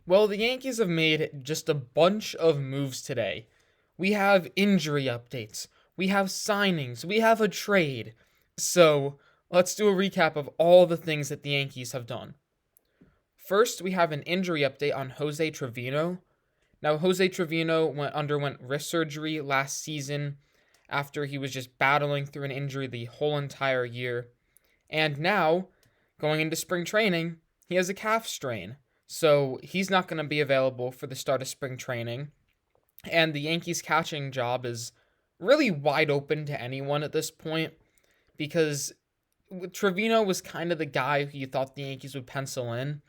Well, the Yankees have made just a bunch of moves today. We have injury updates, we have signings, we have a trade. So, let's do a recap of all the things that the Yankees have done. First, we have an injury update on Jose Trevino. Now, Jose Trevino underwent wrist surgery last season after he was just battling through an injury the whole entire year. And now, going into spring training, he has a calf strain. So he's not going to be available for the start of spring training. And the Yankees' catching job is really wide open to anyone at this point because Trevino was kind of the guy who you thought the Yankees would pencil in.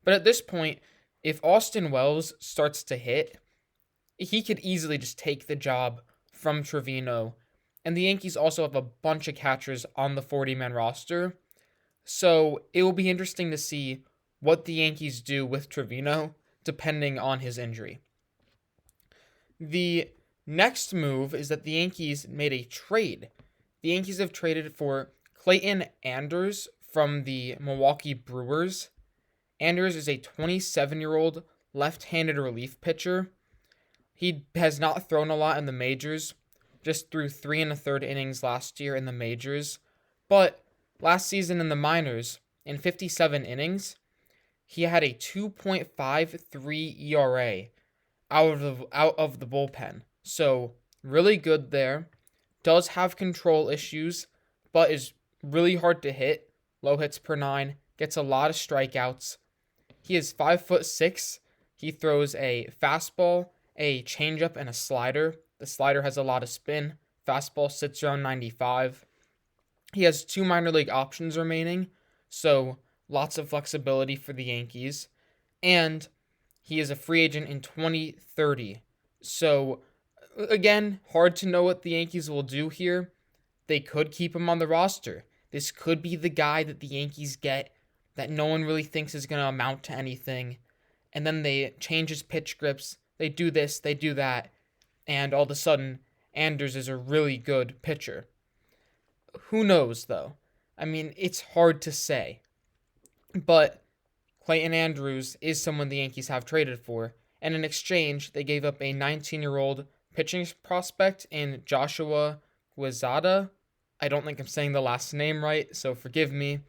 But at this point, if Austin Wells starts to hit, he could easily just take the job from Trevino. And the Yankees also have a bunch of catchers on the 40-man roster. So it will be interesting to see what the Yankees do with Trevino depending on his injury. The next move is that the Yankees made a trade. The Yankees have traded for Clayton Anders from the Milwaukee Brewers. Anders is a 27-year-old left-handed relief pitcher. He has not thrown a lot in the majors, just threw 3 1/3 innings last year in the majors. But last season in the minors, in 57 innings, he had a 2.53 ERA out of the bullpen. So really good there. Does have control issues, but is really hard to hit. Low hits per nine, gets a lot of strikeouts. He is 5'6". He throws a fastball, a changeup, and a slider. The slider has a lot of spin. Fastball sits around 95. He has 2 minor league options remaining, so lots of flexibility for the Yankees. And he is a free agent in 2030. So, again, hard to know what the Yankees will do here. They could keep him on the roster. This could be the guy that the Yankees get that no one really thinks is going to amount to anything. And then they change his pitch grips. They do this, they do that. And all of a sudden, Anders is a really good pitcher. Who knows, though? I mean, it's hard to say. But Clayton Andrews is someone the Yankees have traded for. And in exchange, they gave up a 19-year-old pitching prospect in Joshua Guizada. I don't think I'm saying the last name right, so forgive me.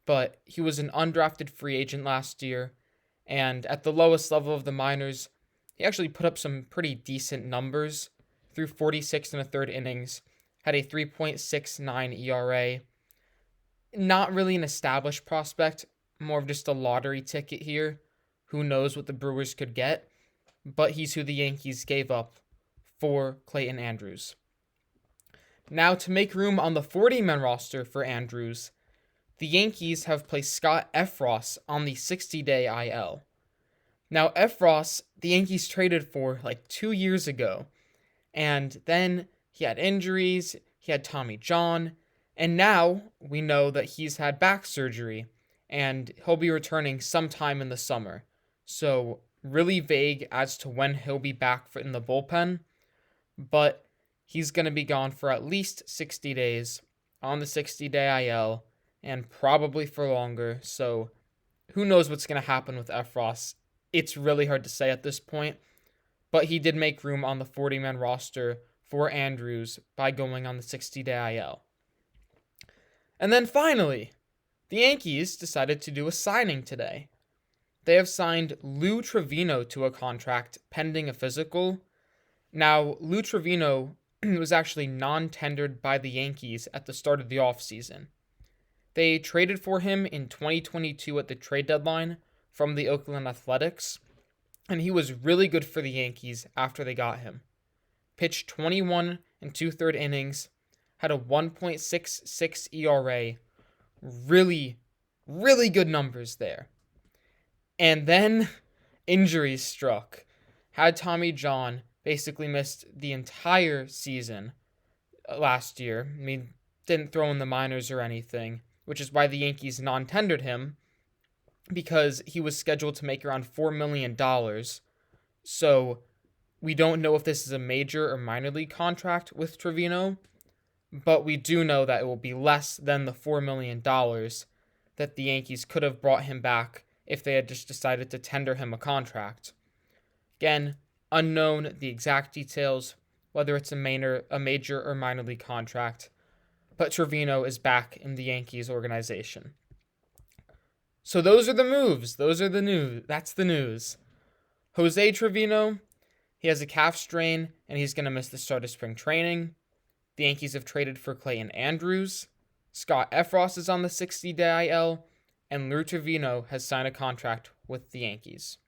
But he was an undrafted free agent last year. And at the lowest level of the minors, he actually put up some pretty decent numbers. Through 46 1/3 innings, had a 3.69 ERA. Not really an established prospect, more of just a lottery ticket here. Who knows what the Brewers could get, but he's who the Yankees gave up for Clayton Andrews. Now, to make room on the 40-man roster for Andrews, the Yankees have placed Scott Effross on the 60-day IL. Now, Effross, the Yankees traded for like 2 years ago, and then he had injuries, he had Tommy John, and now we know that he's had back surgery, and he'll be returning sometime in the summer. So, really vague as to when he'll be back in the bullpen, but he's going to be gone for at least 60 days on the 60-day IL, and probably for longer, so who knows what's going to happen with Effross. It's really hard to say at this point, but he did make room on the 40-man roster for Andrews by going on the 60-day IL. And then finally, the Yankees decided to do a signing today. They have signed Lou Trivino to a contract pending a physical. Now, Lou Trivino was actually non-tendered by the Yankees at the start of the offseason. They traded for him in 2022 at the trade deadline from the Oakland Athletics, and he was really good for the Yankees after they got him. Pitched 21 2/3 innings, had a 1.66 ERA. Really, really good numbers there. And then injuries struck. Had Tommy John, basically missed the entire season last year. I mean, didn't throw in the minors or anything, which is why the Yankees non-tendered him, because he was scheduled to make around $4 million. So we don't know if this is a major or minor league contract with Trevino, but we do know that it will be less than the $4 million that the Yankees could have brought him back if they had just decided to tender him a contract. Again, unknown the exact details, whether it's a major or minor league contract, but Trivino is back in the Yankees organization. So those are the moves. Those are the news. That's the news. Jose Trevino, he has a calf strain, and he's going to miss the start of spring training. The Yankees have traded for Clayton Andrews. Scott Efros is on the 60-day IL, and Lou Trivino has signed a contract with the Yankees.